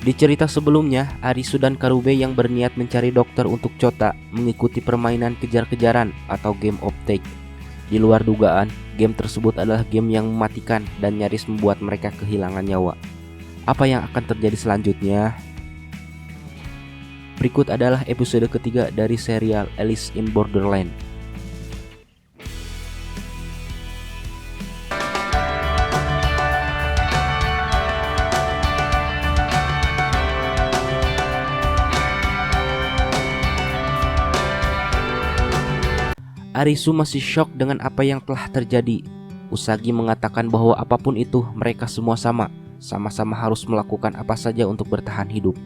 Di cerita sebelumnya, Arisu dan Karube yang berniat mencari dokter untuk Chota mengikuti permainan kejar-kejaran atau game of take. Di luar dugaan, game tersebut adalah game yang mematikan dan nyaris membuat mereka kehilangan nyawa. Apa yang akan terjadi selanjutnya? Berikut adalah episode ketiga dari serial Alice in Borderland. Arisu masih shock dengan apa yang telah terjadi. Usagi mengatakan bahwa apapun itu, mereka semua sama-sama harus melakukan apa saja untuk bertahan hidup.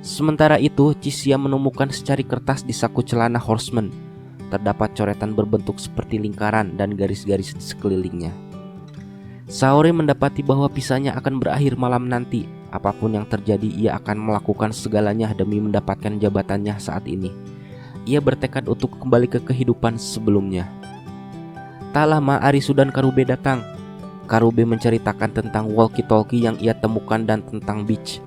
Sementara itu, Chisia menemukan secari kertas di saku celana Horseman. Terdapat coretan berbentuk seperti lingkaran dan garis-garis di sekelilingnya. Saori mendapati bahwa pisahnya akan berakhir malam nanti. Apapun yang terjadi, ia akan melakukan segalanya demi mendapatkan jabatannya saat ini. Ia bertekad untuk kembali ke kehidupan sebelumnya. Tak lama Arisu dan Karube datang. Karube menceritakan tentang walkie-talkie yang ia temukan dan tentang beach.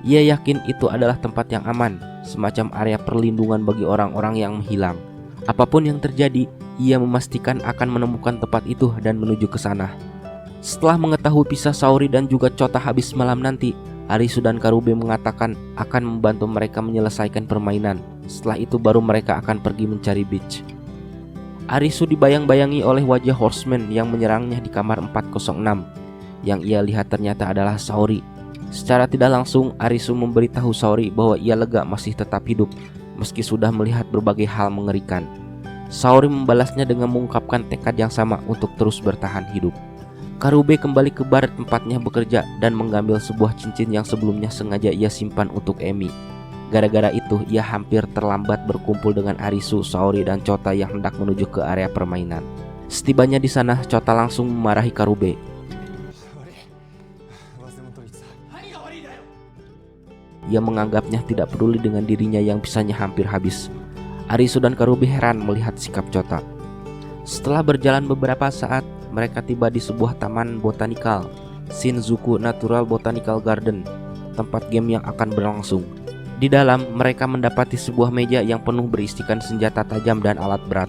Ia yakin itu adalah tempat yang aman, semacam area perlindungan bagi orang-orang yang menghilang. Apapun yang terjadi, ia memastikan akan menemukan tempat itu dan menuju ke sana. Setelah mengetahui pisah Saori dan juga Chota habis malam nanti, Arisu dan Karube mengatakan akan membantu mereka menyelesaikan permainan. Setelah itu baru mereka akan pergi mencari beach. Arisu dibayang-bayangi oleh wajah Horseman yang menyerangnya di kamar 406. Yang ia lihat ternyata adalah Saori. Secara tidak langsung, Arisu memberitahu Saori bahwa ia lega masih tetap hidup meski sudah melihat berbagai hal mengerikan. Saori membalasnya dengan mengungkapkan tekad yang sama untuk terus bertahan hidup. Karube kembali ke bar tempatnya bekerja dan mengambil sebuah cincin yang sebelumnya sengaja ia simpan untuk Emi. Gara-gara itu, ia hampir terlambat berkumpul dengan Arisu, Saori, dan Chota yang hendak menuju ke area permainan. Setibanya di sana, Chota langsung memarahi Karube. Ia menganggapnya tidak peduli dengan dirinya yang pisahnya hampir habis. Arisu dan Karube heran melihat sikap Chota. Setelah berjalan beberapa saat, mereka tiba di sebuah taman botanikal, Shinjuku Natural Botanical Garden, tempat game yang akan berlangsung. Di dalam, mereka mendapati sebuah meja yang penuh berisikan senjata tajam dan alat berat.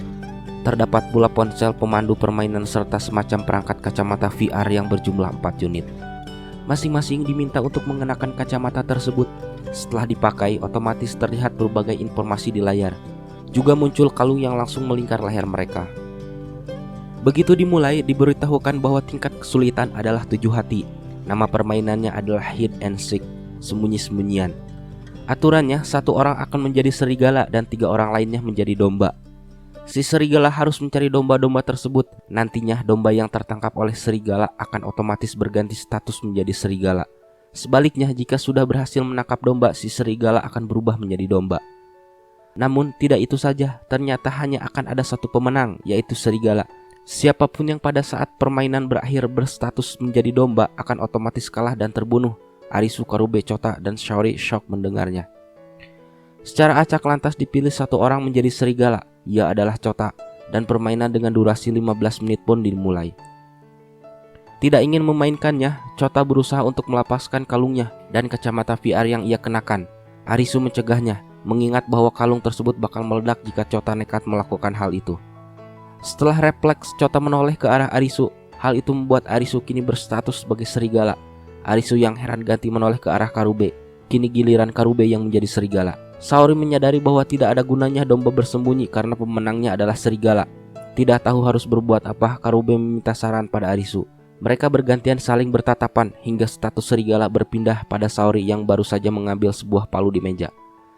Terdapat pula ponsel pemandu permainan serta semacam perangkat kacamata VR yang berjumlah 4 unit. Masing-masing diminta untuk mengenakan kacamata tersebut. Setelah dipakai, otomatis terlihat berbagai informasi di layar. Juga muncul kalung yang langsung melingkar leher mereka. Begitu dimulai, diberitahukan bahwa tingkat kesulitan adalah 7 hati. Nama permainannya adalah Hide and Seek, sembunyi-sembunyian. Aturannya, 1 orang akan menjadi serigala dan 3 orang lainnya menjadi domba. Si serigala harus mencari domba-domba tersebut. Nantinya domba yang tertangkap oleh serigala akan otomatis berganti status menjadi serigala. Sebaliknya, jika sudah berhasil menangkap domba, si serigala akan berubah menjadi domba. Namun tidak itu saja, ternyata hanya akan ada 1 pemenang, yaitu serigala. Siapapun yang pada saat permainan berakhir berstatus menjadi domba akan otomatis kalah dan terbunuh. Arisu, Karube, Chota, dan Saori shock mendengarnya. Secara acak lantas dipilih 1 orang menjadi serigala. Ia adalah Chota, dan permainan dengan durasi 15 menit pun dimulai. Tidak ingin memainkannya, Chota berusaha untuk melepaskan kalungnya dan kacamata VR yang ia kenakan. Arisu mencegahnya, mengingat bahwa kalung tersebut bakal meledak jika Chota nekat melakukan hal itu. Setelah refleks Chota menoleh ke arah Arisu, hal itu membuat Arisu kini berstatus sebagai serigala. Arisu yang heran ganti menoleh ke arah Karube. Kini giliran Karube yang menjadi serigala. Saori menyadari bahwa tidak ada gunanya domba bersembunyi karena pemenangnya adalah serigala. Tidak tahu harus berbuat apa, Karube meminta saran pada Arisu. Mereka bergantian saling bertatapan hingga status serigala berpindah pada Saori yang baru saja mengambil sebuah palu di meja.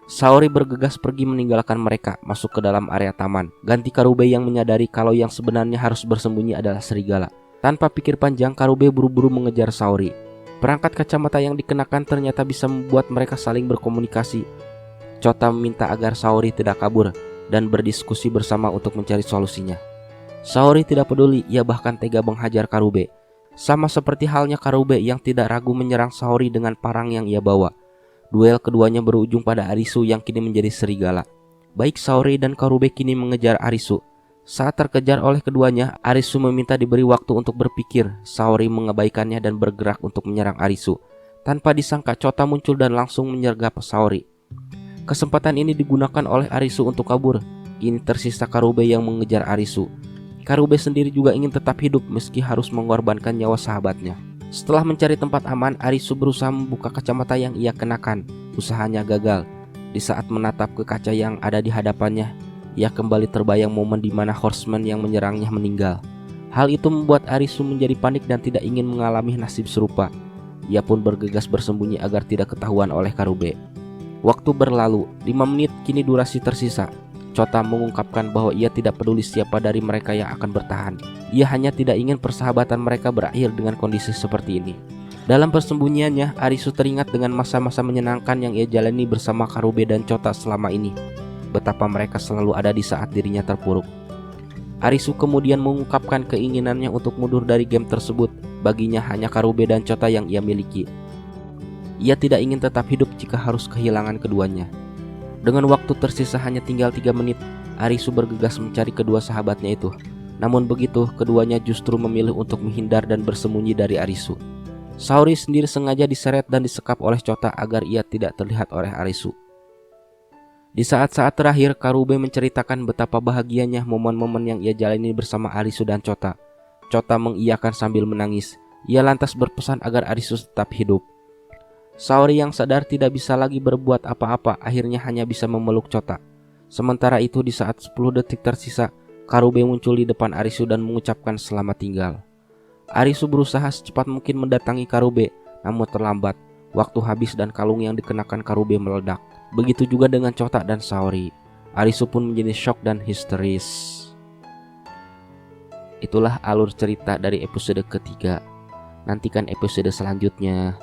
Saori bergegas pergi meninggalkan mereka, masuk ke dalam area taman. Ganti Karube yang menyadari kalau yang sebenarnya harus bersembunyi adalah serigala. Tanpa pikir panjang, Karube buru-buru mengejar Saori. Perangkat kacamata yang dikenakan ternyata bisa membuat mereka saling berkomunikasi. Chota meminta agar Saori tidak kabur dan berdiskusi bersama untuk mencari solusinya. Saori tidak peduli, ia bahkan tega menghajar Karube. Sama seperti halnya Karube yang tidak ragu menyerang Saori dengan parang yang ia bawa. Duel keduanya berujung pada Arisu yang kini menjadi serigala. Baik Saori dan Karube kini mengejar Arisu. Saat terkejar oleh keduanya, Arisu meminta diberi waktu untuk berpikir. Saori mengabaikannya dan bergerak untuk menyerang Arisu. Tanpa disangka Chota muncul dan langsung menyergap Saori. Kesempatan ini digunakan oleh Arisu untuk kabur. Kini tersisa Karube yang mengejar Arisu. Karube sendiri juga ingin tetap hidup meski harus mengorbankan nyawa sahabatnya. Setelah mencari tempat aman, Arisu berusaha membuka kacamata yang ia kenakan. Usahanya gagal. Di saat menatap ke kaca yang ada di hadapannya, ia kembali terbayang momen di mana Horseman yang menyerangnya meninggal. Hal itu membuat Arisu menjadi panik dan tidak ingin mengalami nasib serupa. Ia pun bergegas bersembunyi agar tidak ketahuan oleh Karube. Waktu berlalu, 5 menit kini durasi tersisa. Chota mengungkapkan bahwa ia tidak peduli siapa dari mereka yang akan bertahan. Ia hanya tidak ingin persahabatan mereka berakhir dengan kondisi seperti ini. Dalam persembunyiannya, Arisu teringat dengan masa-masa menyenangkan yang ia jalani bersama Karube dan Chota selama ini. Betapa mereka selalu ada di saat dirinya terpuruk. Arisu kemudian mengungkapkan keinginannya untuk mundur dari game tersebut. Baginya hanya Karube dan Chota yang ia miliki. Ia tidak ingin tetap hidup jika harus kehilangan keduanya. Dengan waktu tersisa hanya tinggal 3 menit, Arisu bergegas mencari kedua sahabatnya itu. Namun begitu, keduanya justru memilih untuk menghindar dan bersembunyi dari Arisu. Saori sendiri sengaja diseret dan disekap oleh Chota agar ia tidak terlihat oleh Arisu. Di saat-saat terakhir, Karube menceritakan betapa bahagianya momen-momen yang ia jalani bersama Arisu dan Chota. Chota mengiyakan sambil menangis. Ia lantas berpesan agar Arisu tetap hidup. Saori yang sadar tidak bisa lagi berbuat apa-apa akhirnya hanya bisa memeluk Chota. Sementara itu di saat 10 detik tersisa, Karube muncul di depan Arisu dan mengucapkan selamat tinggal. Arisu berusaha secepat mungkin mendatangi Karube, namun terlambat. Waktu habis dan kalung yang dikenakan Karube meledak. Begitu juga dengan Chota dan Saori. Arisu pun menjadi shock dan histeris. Itulah alur cerita dari episode ketiga. Nantikan episode selanjutnya.